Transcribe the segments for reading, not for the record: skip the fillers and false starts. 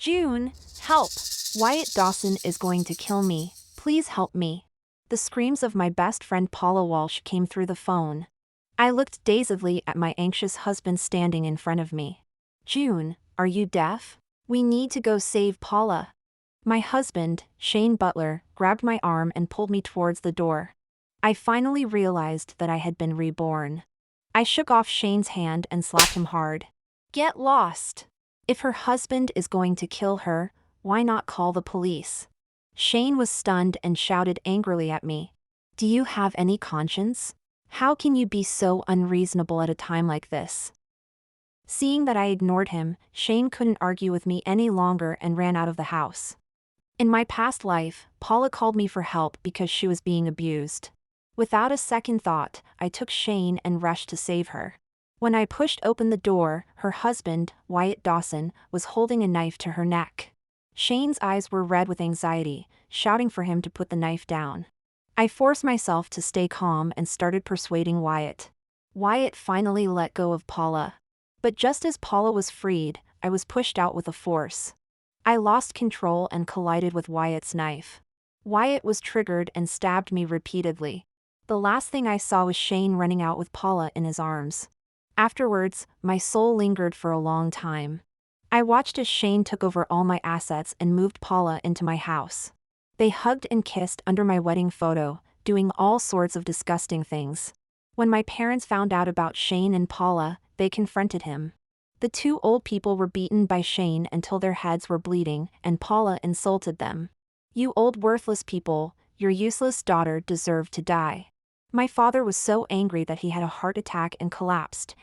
June, help! Wyatt Dawson is going to kill me. Please help me. The screams of my best friend Paula Walsh came through the phone. I looked dazedly at my anxious husband standing in front of me. June, are you deaf? We need to go save Paula. My husband, Shane Butler, grabbed my arm and pulled me towards the door. I finally realized that I had been reborn. I shook off Shane's hand and slapped him hard. Get lost! If her husband is going to kill her, why not call the police? Shane was stunned and shouted angrily at me. Do you have any conscience? How can you be so unreasonable at a time like this? Seeing that I ignored him, Shane couldn't argue with me any longer and ran out of the house. In my past life, Paula called me for help because she was being abused. Without a second thought, I took Shane and rushed to save her. When I pushed open the door, her husband, Wyatt Dawson, was holding a knife to her neck. Shane's eyes were red with anxiety, shouting for him to put the knife down. I forced myself to stay calm and started persuading Wyatt. Wyatt finally let go of Paula. But just as Paula was freed, I was pushed out with a force. I lost control and collided with Wyatt's knife. Wyatt was triggered and stabbed me repeatedly. The last thing I saw was Shane running out with Paula in his arms. Afterwards, my soul lingered for a long time. I watched as Shane took over all my assets and moved Paula into my house. They hugged and kissed under my wedding photo, doing all sorts of disgusting things. When my parents found out about Shane and Paula, they confronted him. The two old people were beaten by Shane until their heads were bleeding, and Paula insulted them. You old worthless people, your useless daughter deserved to die. My father was so angry that he had a heart attack and collapsed,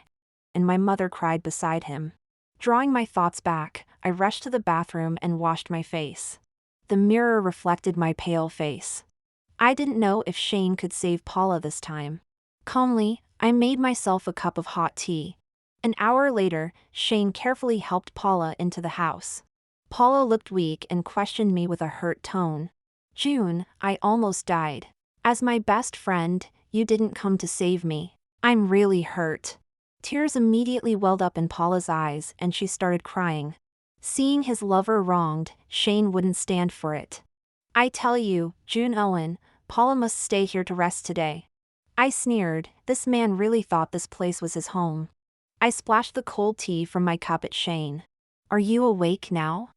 and my mother cried beside him. Drawing my thoughts back, I rushed to the bathroom and washed my face. The mirror reflected my pale face. I didn't know if Shane could save Paula this time. Calmly, I made myself a cup of hot tea. An hour later, Shane carefully helped Paula into the house. Paula looked weak and questioned me with a hurt tone. June, I almost died. As my best friend, you didn't come to save me. I'm really hurt. Tears immediately welled up in Paula's eyes and she started crying. Seeing his lover wronged, Shane wouldn't stand for it. I tell you, June Owen, Paula must stay here to rest today. I sneered, this man really thought this place was his home. I splashed the cold tea from my cup at Shane. Are you awake now?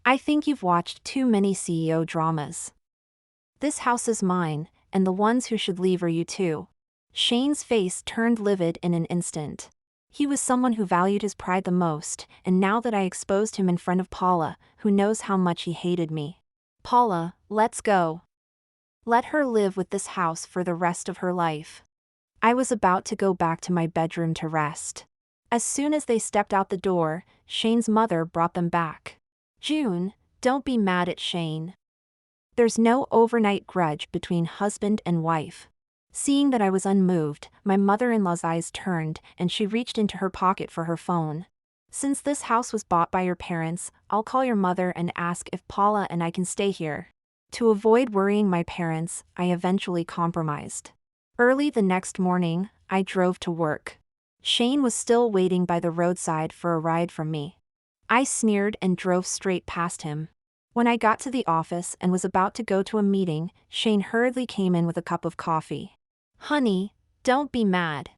I think you've watched too many CEO dramas. This house is mine, and the ones who should leave are you too. Shane's face turned livid in an instant. He was someone who valued his pride the most, and now that I exposed him in front of Paula, who knows how much he hated me. Paula, let's go. Let her live with this house for the rest of her life. I was about to go back to my bedroom to rest. As soon as they stepped out the door, Shane's mother brought them back. June, don't be mad at Shane. There's no overnight grudge between husband and wife. Seeing that I was unmoved, my mother-in-law's eyes turned and she reached into her pocket for her phone. Since this house was bought by your parents, I'll call your mother and ask if Paula and I can stay here. To avoid worrying my parents, I eventually compromised. Early the next morning, I drove to work. Shane was still waiting by the roadside for a ride from me. I sneered and drove straight past him. When I got to the office and was about to go to a meeting, Shane hurriedly came in with a cup of coffee. Honey, don't be mad.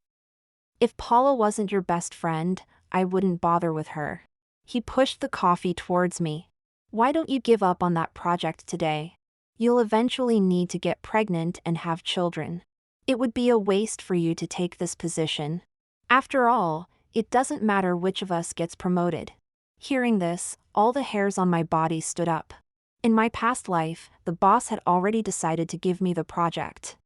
If Paula wasn't your best friend, I wouldn't bother with her. He pushed the coffee towards me. Why don't you give up on that project today? You'll eventually need to get pregnant and have children. It would be a waste for you to take this position. After all, it doesn't matter which of us gets promoted. Hearing this, all the hairs on my body stood up. In my past life, the boss had already decided to give me the project.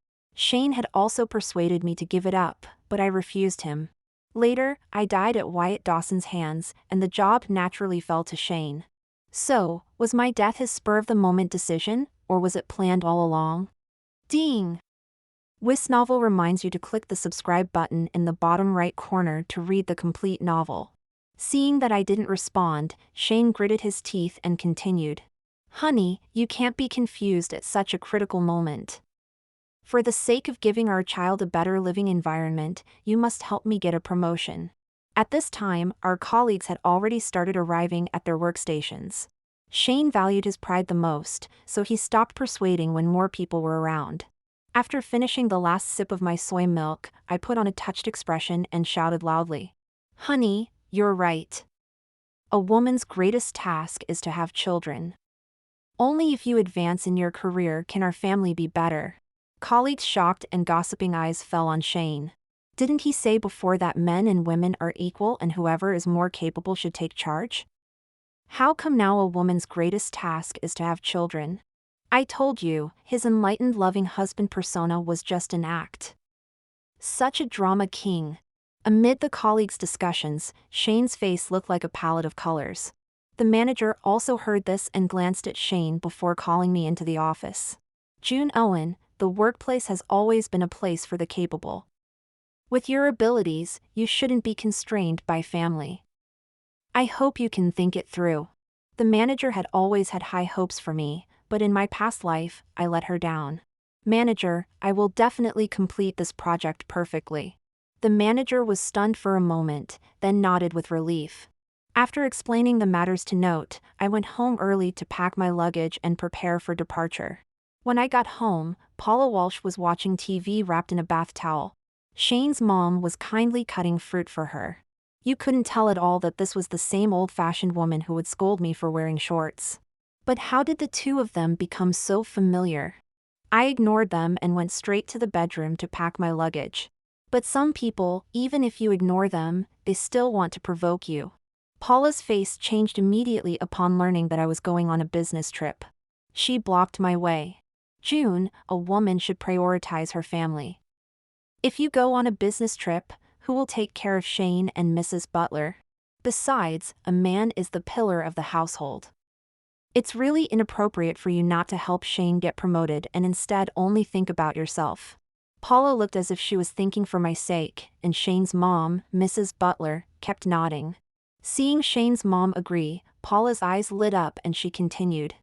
Shane had also persuaded me to give it up, but I refused him. Later, I died at Wyatt Dawson's hands, and the job naturally fell to Shane. So, was my death his spur-of-the-moment decision, or was it planned all along? Ding! This novel reminds you to click the subscribe button in the bottom right corner to read the complete novel. Seeing that I didn't respond, Shane gritted his teeth and continued. Honey, you can't be confused at such a critical moment. For the sake of giving our child a better living environment, you must help me get a promotion. At this time, our colleagues had already started arriving at their workstations. Shane valued his pride the most, so he stopped persuading when more people were around. After finishing the last sip of my soy milk, I put on a touched expression and shouted loudly, "Honey, you're right. A woman's greatest task is to have children. Only if you advance in your career can our family be better." Colleagues' shocked and gossiping eyes fell on Shane. Didn't he say before that men and women are equal and whoever is more capable should take charge? How come now a woman's greatest task is to have children? I told you, his enlightened loving husband persona was just an act. Such a drama king. Amid the colleagues' discussions, Shane's face looked like a palette of colors. The manager also heard this and glanced at Shane before calling me into the office. "June Owen, the workplace has always been a place for the capable. With your abilities, you shouldn't be constrained by family. I hope you can think it through." The manager had always had high hopes for me, but in my past life, I let her down. "Manager, I will definitely complete this project perfectly." The manager was stunned for a moment, then nodded with relief. After explaining the matters to note, I went home early to pack my luggage and prepare for departure. When I got home, Paula Walsh was watching TV wrapped in a bath towel. Shane's mom was kindly cutting fruit for her. You couldn't tell at all that this was the same old-fashioned woman who would scold me for wearing shorts. But how did the two of them become so familiar? I ignored them and went straight to the bedroom to pack my luggage. But some people, even if you ignore them, they still want to provoke you. Paula's face changed immediately upon learning that I was going on a business trip. She blocked my way. "June, a woman should prioritize her family. If you go on a business trip, who will take care of Shane and Mrs. Butler? Besides, a man is the pillar of the household. It's really inappropriate for you not to help Shane get promoted and instead only think about yourself." Paula looked as if she was thinking for my sake, and Shane's mom, Mrs. Butler, kept nodding. Seeing Shane's mom agree, Paula's eyes lit up and she continued,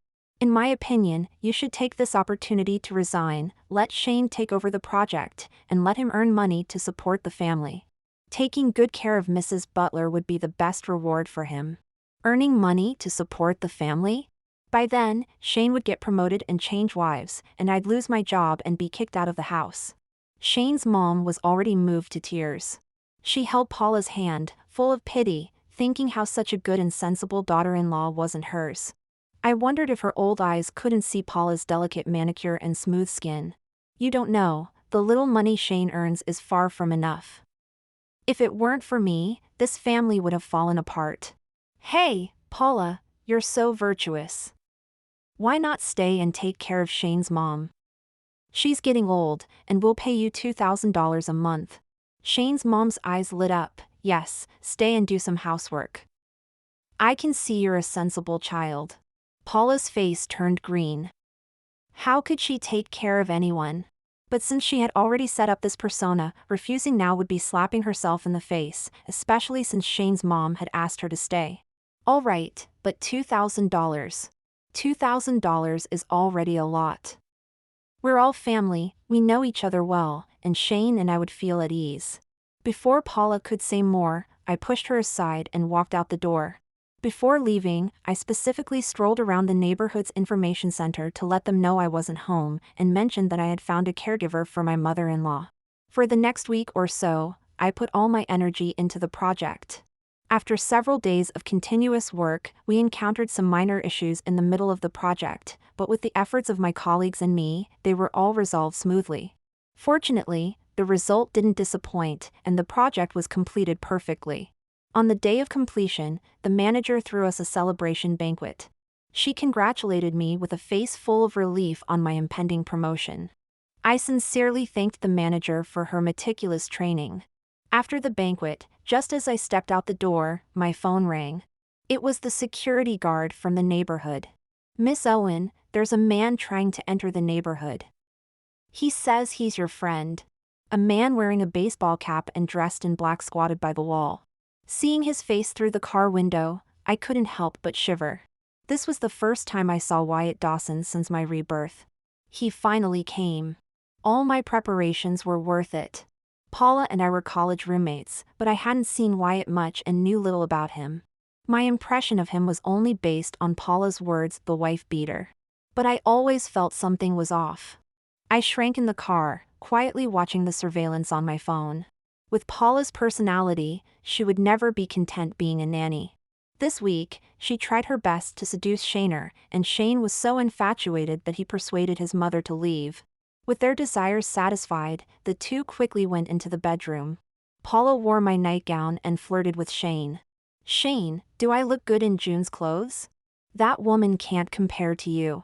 "In my opinion, you should take this opportunity to resign, let Shane take over the project, and let him earn money to support the family. Taking good care of Mrs. Butler would be the best reward for him." Earning money to support the family? By then, Shane would get promoted and change wives, and I'd lose my job and be kicked out of the house. Shane's mom was already moved to tears. She held Paula's hand, full of pity, thinking how such a good and sensible daughter-in-law wasn't hers. I wondered if her old eyes couldn't see Paula's delicate manicure and smooth skin. You don't know, the little money Shane earns is far from enough. If it weren't for me, this family would have fallen apart. Hey, Paula, you're so virtuous. Why not stay and take care of Shane's mom? She's getting old, and we'll pay you $2,000 a month. Shane's mom's eyes lit up. Yes, stay and do some housework. I can see you're a sensible child. Paula's face turned green. How could she take care of anyone? But since she had already set up this persona, refusing now would be slapping herself in the face, especially since Shane's mom had asked her to stay. All right, but $2,000. $2,000 is already a lot. We're all family, we know each other well, and Shane and I would feel at ease. Before Paula could say more, I pushed her aside and walked out the door. Before leaving, I specifically strolled around the neighborhood's information center to let them know I wasn't home and mentioned that I had found a caregiver for my mother-in-law. For the next week or so, I put all my energy into the project. After several days of continuous work, we encountered some minor issues in the middle of the project, but with the efforts of my colleagues and me, they were all resolved smoothly. Fortunately, the result didn't disappoint, and the project was completed perfectly. On the day of completion, the manager threw us a celebration banquet. She congratulated me with a face full of relief on my impending promotion. I sincerely thanked the manager for her meticulous training. After the banquet, just as I stepped out the door, my phone rang. It was the security guard from the neighborhood. "Miss Owen, there's a man trying to enter the neighborhood. He says he's your friend." A man wearing a baseball cap and dressed in black squatted by the wall. Seeing his face through the car window, I couldn't help but shiver. This was the first time I saw Wyatt Dawson since my rebirth. He finally came. All my preparations were worth it. Paula and I were college roommates, but I hadn't seen Wyatt much and knew little about him. My impression of him was only based on Paula's words, the wife beater. But I always felt something was off. I shrank in the car, quietly watching the surveillance on my phone. With Paula's personality, she would never be content being a nanny. This week, she tried her best to seduce Shaner, and Shane was so infatuated that he persuaded his mother to leave. With their desires satisfied, the two quickly went into the bedroom. Paula wore my nightgown and flirted with Shane. "Shane, do I look good in June's clothes? That woman can't compare to you.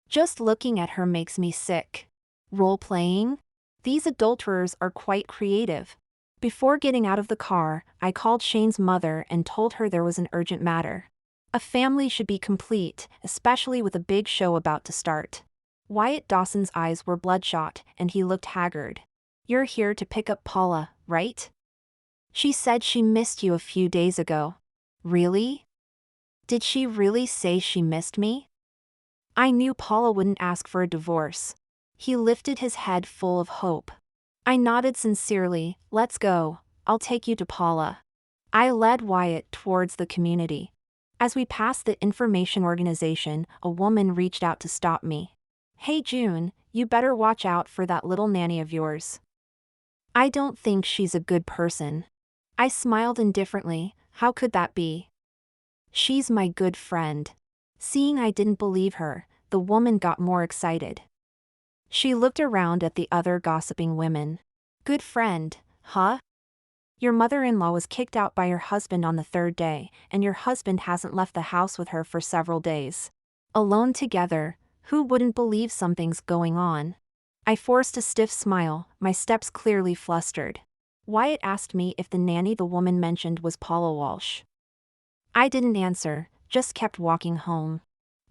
Just looking at her makes me sick." Role-playing? These adulterers are quite creative. Before getting out of the car, I called Shane's mother and told her there was an urgent matter. A family should be complete, especially with a big show about to start. Wyatt Dawson's eyes were bloodshot, and he looked haggard. "You're here to pick up Paula, right? She said she missed you a few days ago." "Really? Did she really say she missed me?" I knew Paula wouldn't ask for a divorce. He lifted his head full of hope. I nodded sincerely. "Let's go, I'll take you to Paula." I led Wyatt towards the community. As we passed the information organization, a woman reached out to stop me. "Hey June, you better watch out for that little nanny of yours. I don't think she's a good person." I smiled indifferently. How could that be? "She's my good friend." Seeing I didn't believe her, the woman got more excited. She looked around at the other gossiping women. "Good friend, huh? Your mother-in-law was kicked out by your husband on the third day, and your husband hasn't left the house with her for several days. Alone together, who wouldn't believe something's going on?" I forced a stiff smile, my steps clearly flustered. Wyatt asked me if the nanny the woman mentioned was Paula Walsh. I didn't answer, just kept walking home.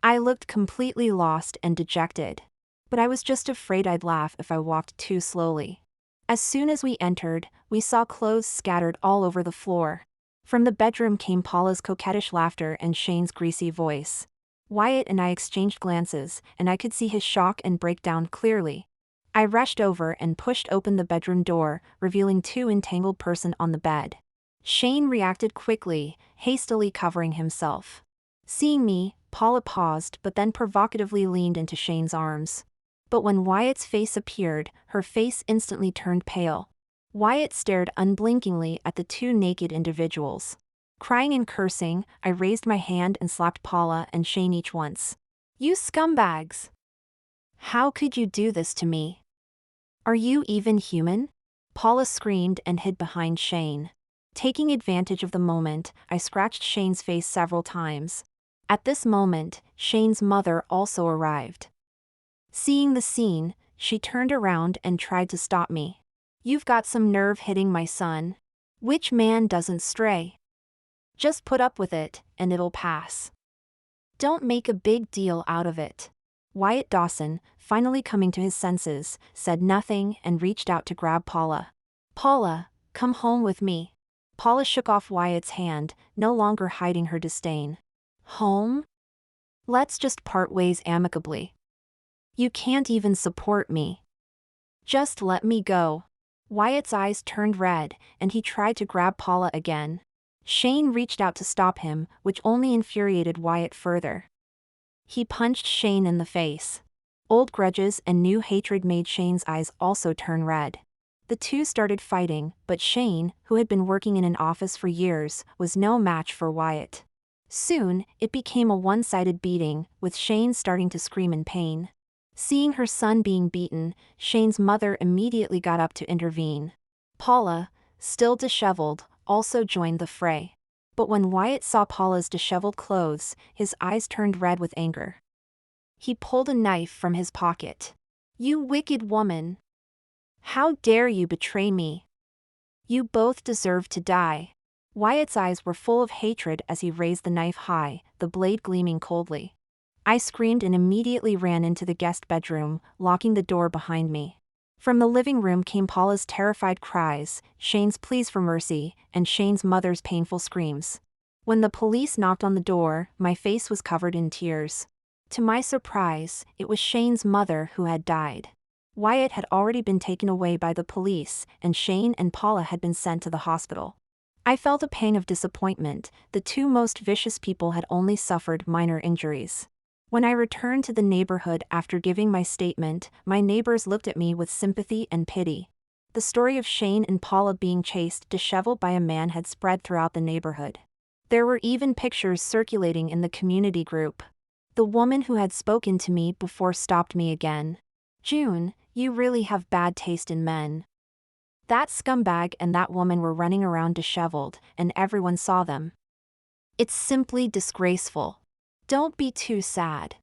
I looked completely lost and dejected. But I was just afraid I'd laugh if I walked too slowly. As soon as we entered, we saw clothes scattered all over the floor. From the bedroom came Paula's coquettish laughter and Shane's greasy voice. Wyatt and I exchanged glances, and I could see his shock and breakdown clearly. I rushed over and pushed open the bedroom door, revealing two entangled persons on the bed. Shane reacted quickly, hastily covering himself. Seeing me, Paula paused but then provocatively leaned into Shane's arms. But when Wyatt's face appeared, her face instantly turned pale. Wyatt stared unblinkingly at the two naked individuals. Crying and cursing, I raised my hand and slapped Paula and Shane each once. "You scumbags! How could you do this to me? Are you even human?" Paula screamed and hid behind Shane. Taking advantage of the moment, I scratched Shane's face several times. At this moment, Shane's mother also arrived. Seeing the scene, she turned around and tried to stop me. "You've got some nerve hitting my son. Which man doesn't stray? Just put up with it, and it'll pass. Don't make a big deal out of it." Wyatt Dawson, finally coming to his senses, said nothing and reached out to grab Paula. "Paula, come home with me." Paula shook off Wyatt's hand, no longer hiding her disdain. "Home? Let's just part ways amicably. You can't even support me. Just let me go." Wyatt's eyes turned red, and he tried to grab Paula again. Shane reached out to stop him, which only infuriated Wyatt further. He punched Shane in the face. Old grudges and new hatred made Shane's eyes also turn red. The two started fighting, but Shane, who had been working in an office for years, was no match for Wyatt. Soon, it became a one-sided beating, with Shane starting to scream in pain. Seeing her son being beaten, Shane's mother immediately got up to intervene. Paula, still disheveled, also joined the fray. But when Wyatt saw Paula's disheveled clothes, his eyes turned red with anger. He pulled a knife from his pocket. "You wicked woman! How dare you betray me? You both deserve to die." Wyatt's eyes were full of hatred as he raised the knife high, the blade gleaming coldly. I screamed and immediately ran into the guest bedroom, locking the door behind me. From the living room came Paula's terrified cries, Shane's pleas for mercy, and Shane's mother's painful screams. When the police knocked on the door, my face was covered in tears. To my surprise, it was Shane's mother who had died. Wyatt had already been taken away by the police, and Shane and Paula had been sent to the hospital. I felt a pang of disappointment. The two most vicious people had only suffered minor injuries. When I returned to the neighborhood after giving my statement, my neighbors looked at me with sympathy and pity. The story of Shane and Paula being chased disheveled by a man had spread throughout the neighborhood. There were even pictures circulating in the community group. The woman who had spoken to me before stopped me again. "June, you really have bad taste in men. That scumbag and that woman were running around disheveled, and everyone saw them. It's simply disgraceful. Don't be too sad.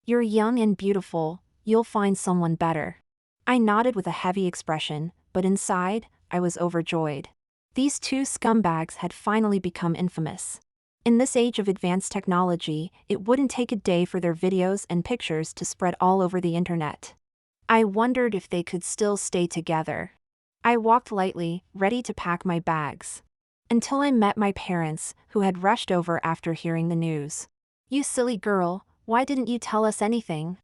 You're young and beautiful, you'll find someone better." I nodded with a heavy expression, but inside, I was overjoyed. These two scumbags had finally become infamous. In this age of advanced technology, it wouldn't take a day for their videos and pictures to spread all over the internet. I wondered if they could still stay together. I walked lightly, ready to pack my bags. Until I met my parents, who had rushed over after hearing the news. "You silly girl, why didn't you tell us anything?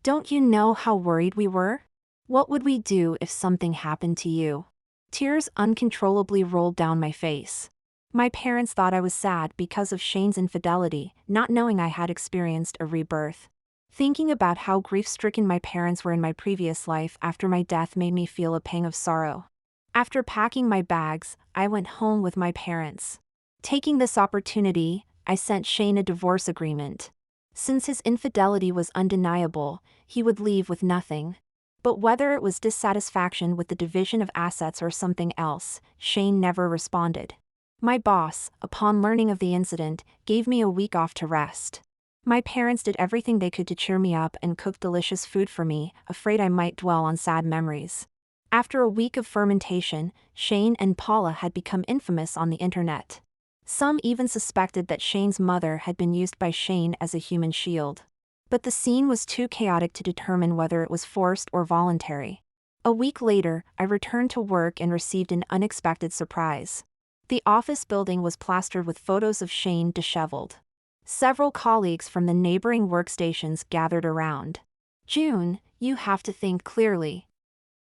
Don't you know how worried we were? What would we do if something happened to you?" Tears uncontrollably rolled down my face. My parents thought I was sad because of Shane's infidelity, not knowing I had experienced a rebirth. Thinking about how grief-stricken my parents were in my previous life after my death made me feel a pang of sorrow. After packing my bags, I went home with my parents. Taking this opportunity, I sent Shane a divorce agreement. Since his infidelity was undeniable, he would leave with nothing. But whether it was dissatisfaction with the division of assets or something else, Shane never responded. My boss, upon learning of the incident, gave me a week off to rest. My parents did everything they could to cheer me up and cook delicious food for me, afraid I might dwell on sad memories. After a week of fermentation, Shane and Paula had become infamous on the internet. Some even suspected that Shane's mother had been used by Shane as a human shield. But the scene was too chaotic to determine whether it was forced or voluntary. A week later, I returned to work and received an unexpected surprise. The office building was plastered with photos of Shane disheveled. Several colleagues from the neighboring workstations gathered around. "June, you have to think clearly.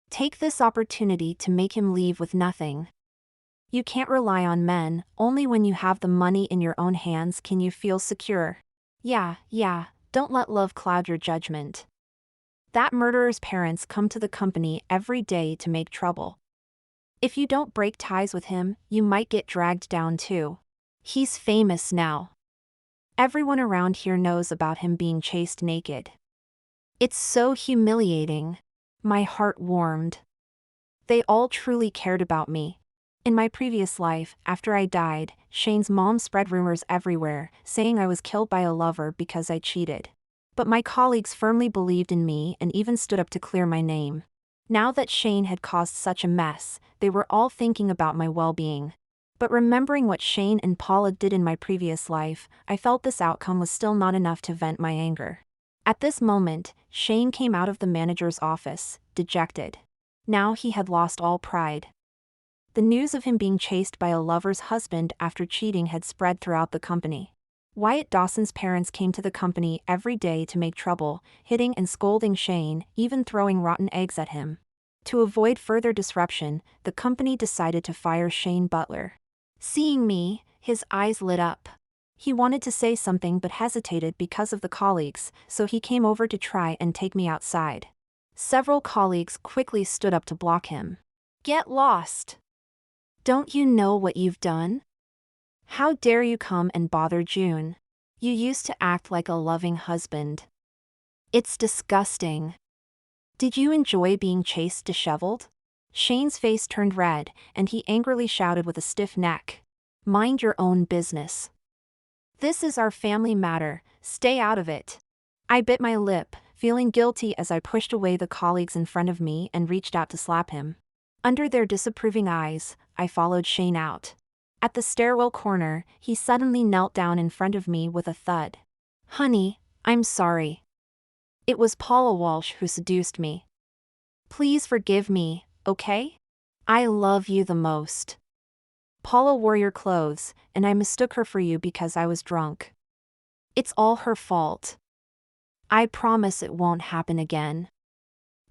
Take this opportunity to make him leave with nothing. You can't rely on men, only when you have the money in your own hands can you feel secure. Yeah, don't let love cloud your judgment. That murderer's parents come to the company every day to make trouble. If you don't break ties with him, you might get dragged down too. He's famous now. Everyone around here knows about him being chased naked. It's so humiliating." My heart warmed. They all truly cared about me. In my previous life, after I died, Shane's mom spread rumors everywhere, saying I was killed by a lover because I cheated. But my colleagues firmly believed in me and even stood up to clear my name. Now that Shane had caused such a mess, they were all thinking about my well-being. But remembering what Shane and Paula did in my previous life, I felt this outcome was still not enough to vent my anger. At this moment, Shane came out of the manager's office, dejected. Now he had lost all pride. The news of him being chased by a lover's husband after cheating had spread throughout the company. Wyatt Dawson's parents came to the company every day to make trouble, hitting and scolding Shane, even throwing rotten eggs at him. To avoid further disruption, the company decided to fire Shane Butler. Seeing me, his eyes lit up. He wanted to say something but hesitated because of the colleagues, so he came over to try and take me outside. Several colleagues quickly stood up to block him. "Get lost! Don't you know what you've done? How dare you come and bother June? You used to act like a loving husband. It's disgusting. Did you enjoy being chased disheveled?" Shane's face turned red, and he angrily shouted with a stiff neck. "Mind your own business. This is our family matter, stay out of it." I bit my lip, feeling guilty as I pushed away the colleagues in front of me and reached out to slap him. Under their disapproving eyes, I followed Shane out. At the stairwell corner, he suddenly knelt down in front of me with a thud. "Honey, I'm sorry. It was Paula Walsh who seduced me. Please forgive me, okay? I love you the most. Paula wore your clothes, and I mistook her for you because I was drunk. It's all her fault. I promise it won't happen again."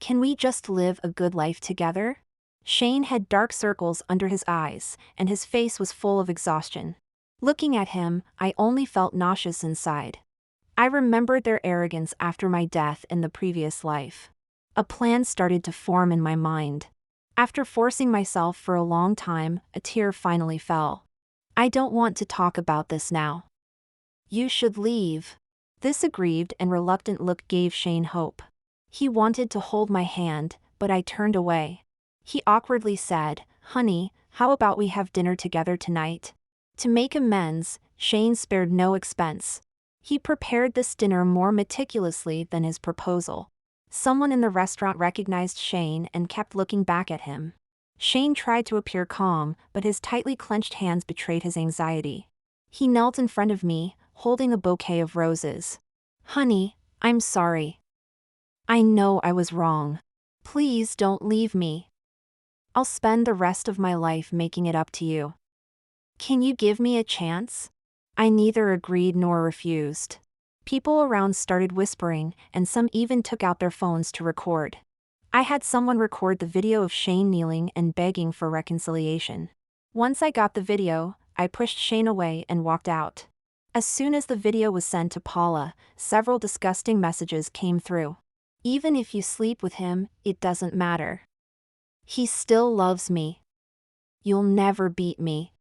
Can we just live a good life together? Shane had dark circles under his eyes, and his face was full of exhaustion. Looking at him, I only felt nauseous inside. I remembered their arrogance after my death in the previous life. A plan started to form in my mind. After forcing myself for a long time, a tear finally fell. I don't want to talk about this now. You should leave. This aggrieved and reluctant look gave Shane hope. He wanted to hold my hand, but I turned away. He awkwardly said, "Honey, how about we have dinner together tonight?" To make amends, Shane spared no expense. He prepared this dinner more meticulously than his proposal. Someone in the restaurant recognized Shane and kept looking back at him. Shane tried to appear calm, but his tightly clenched hands betrayed his anxiety. He knelt in front of me, holding a bouquet of roses. "Honey, I'm sorry. I know I was wrong. Please don't leave me. I'll spend the rest of my life making it up to you. Can you give me a chance?" I neither agreed nor refused. People around started whispering, and some even took out their phones to record. I had someone record the video of Shane kneeling and begging for reconciliation. Once I got the video, I pushed Shane away and walked out. As soon as the video was sent to Paula, several disgusting messages came through. "Even if you sleep with him, it doesn't matter. He still loves me. You'll never beat me."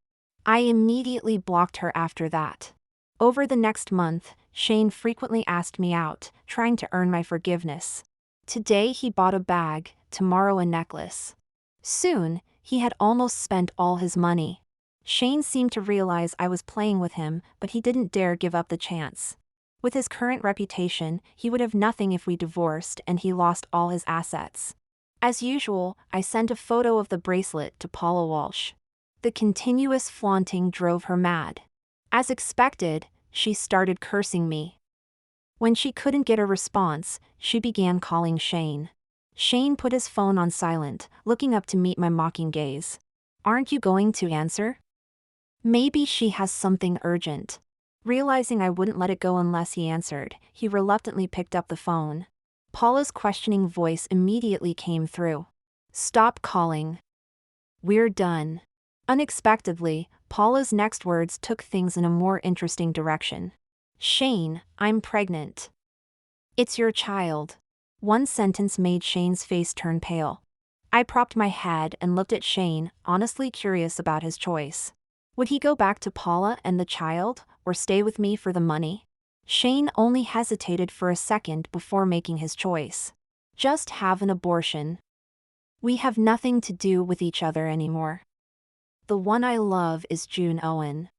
I immediately blocked her after that. Over the next month, Shane frequently asked me out, trying to earn my forgiveness. Today he bought a bag, tomorrow a necklace. Soon, he had almost spent all his money. Shane seemed to realize I was playing with him, but he didn't dare give up the chance. With his current reputation, he would have nothing if we divorced, and he lost all his assets. As usual, I sent a photo of the bracelet to Paula Walsh. The continuous flaunting drove her mad. As expected, she started cursing me. When she couldn't get a response, she began calling Shane. Shane put his phone on silent, looking up to meet my mocking gaze. "Aren't you going to answer? Maybe she has something urgent." Realizing I wouldn't let it go unless he answered, he reluctantly picked up the phone. Paula's questioning voice immediately came through. "Stop calling. We're done." Unexpectedly, Paula's next words took things in a more interesting direction. "Shane, I'm pregnant. It's your child." One sentence made Shane's face turn pale. I propped my head and looked at Shane, honestly curious about his choice. Would he go back to Paula and the child, or stay with me for the money? Shane only hesitated for a second before making his choice. "Just have an abortion. We have nothing to do with each other anymore. The one I love is June Owen.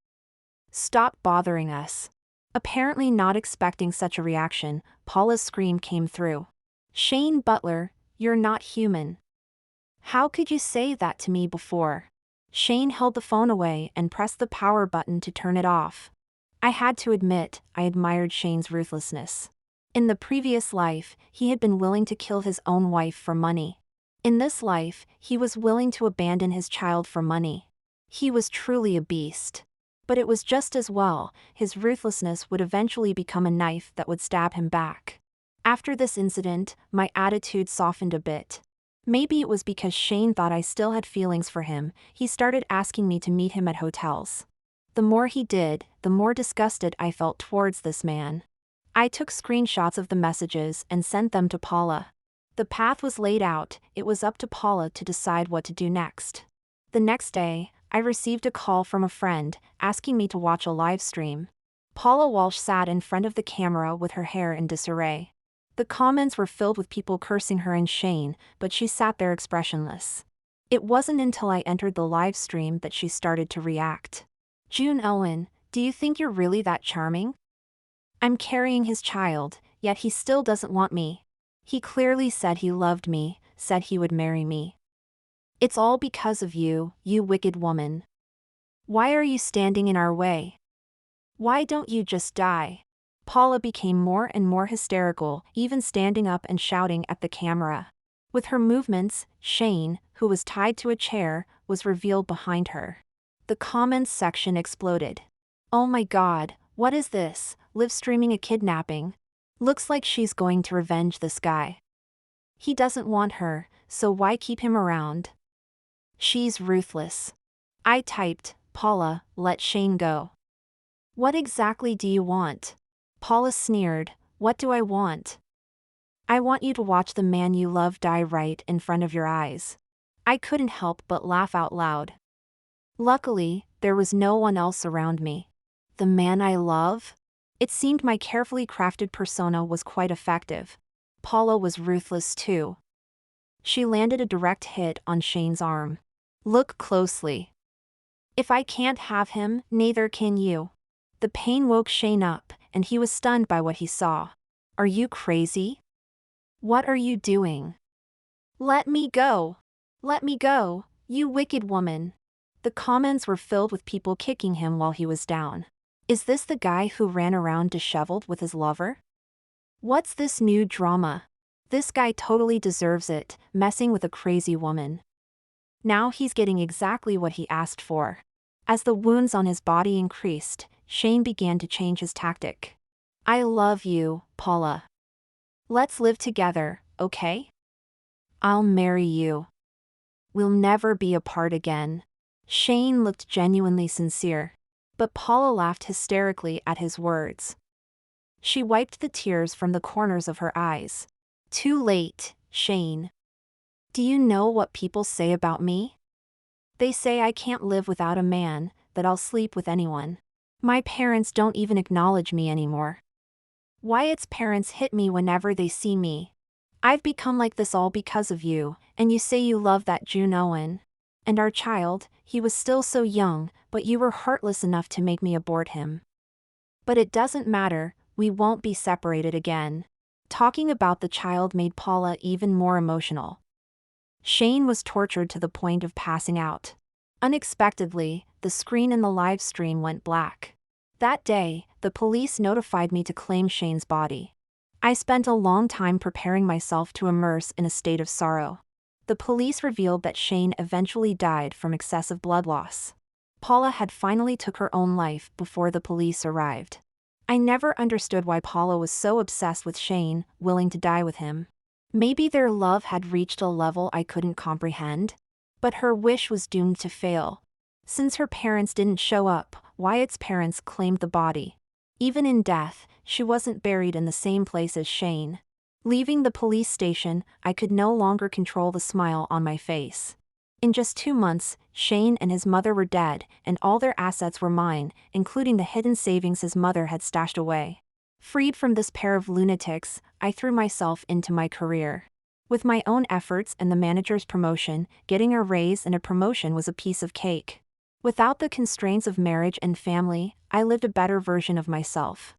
Stop bothering us." Apparently not expecting such a reaction, Paula's scream came through. "Shane Butler, you're not human. How could you say that to me before?" Shane held the phone away and pressed the power button to turn it off. I had to admit, I admired Shane's ruthlessness. In the previous life, he had been willing to kill his own wife for money. In this life, he was willing to abandon his child for money. He was truly a beast. But it was just as well, his ruthlessness would eventually become a knife that would stab him back. After this incident, my attitude softened a bit. Maybe it was because Shane thought I still had feelings for him, he started asking me to meet him at hotels. The more he did, the more disgusted I felt towards this man. I took screenshots of the messages and sent them to Paula. The path was laid out, it was up to Paula to decide what to do next. The next day, I received a call from a friend, asking me to watch a live stream. Paula Walsh sat in front of the camera with her hair in disarray. The comments were filled with people cursing her and Shane, but she sat there expressionless. It wasn't until I entered the live stream that she started to react. "June Owen, do you think you're really that charming? I'm carrying his child, yet he still doesn't want me. He clearly said he loved me, said he would marry me. It's all because of you, you wicked woman. Why are you standing in our way? Why don't you just die?" Paula became more and more hysterical, even standing up and shouting at the camera. With her movements, Shane, who was tied to a chair, was revealed behind her. The comments section exploded. "Oh my god, what is this? Live streaming a kidnapping. Looks like she's going to revenge this guy. He doesn't want her, so why keep him around? She's ruthless. I typed, Paula, let Shane go. What exactly do you want? Paula sneered, what do I want? I want you to watch the man you love die right in front of your eyes. I couldn't help but laugh out loud. Luckily, there was no one else around me. The man I love? It seemed my carefully crafted persona was quite effective. Paula was ruthless too. She landed a direct hit on Shane's arm. Look closely. If I can't have him, neither can you. The pain woke Shane up, and he was stunned by what he saw. Are you crazy? What are you doing? Let me go. Let me go, you wicked woman. The comments were filled with people kicking him while he was down. Is this the guy who ran around disheveled with his lover? What's this new drama? This guy totally deserves it, messing with a crazy woman. Now he's getting exactly what he asked for. As the wounds on his body increased, Shane began to change his tactic. I love you, Paula. Let's live together, okay? I'll marry you. We'll never be apart again. Shane looked genuinely sincere, but Paula laughed hysterically at his words. She wiped the tears from the corners of her eyes. Too late, Shane. Do you know what people say about me? They say I can't live without a man, that I'll sleep with anyone. My parents don't even acknowledge me anymore. Wyatt's parents hit me whenever they see me. I've become like this all because of you, and you say you love that June Owen. And our child, he was still so young, but you were heartless enough to make me abort him. But it doesn't matter, we won't be separated again. Talking about the child made Paula even more emotional. Shane was tortured to the point of passing out. Unexpectedly, the screen in the live stream went black. That day, the police notified me to claim Shane's body. I spent a long time preparing myself to immerse in a state of sorrow. The police revealed that Shane eventually died from excessive blood loss. Paula had finally took her own life before the police arrived. I never understood why Paula was so obsessed with Shane, willing to die with him. Maybe their love had reached a level I couldn't comprehend? But her wish was doomed to fail. Since her parents didn't show up, Wyatt's parents claimed the body. Even in death, she wasn't buried in the same place as Shane. Leaving the police station, I could no longer control the smile on my face. In just 2 months, Shane and his mother were dead, and all their assets were mine, including the hidden savings his mother had stashed away. Freed from this pair of lunatics, I threw myself into my career. With my own efforts and the manager's promotion, getting a raise and a promotion was a piece of cake. Without the constraints of marriage and family, I lived a better version of myself.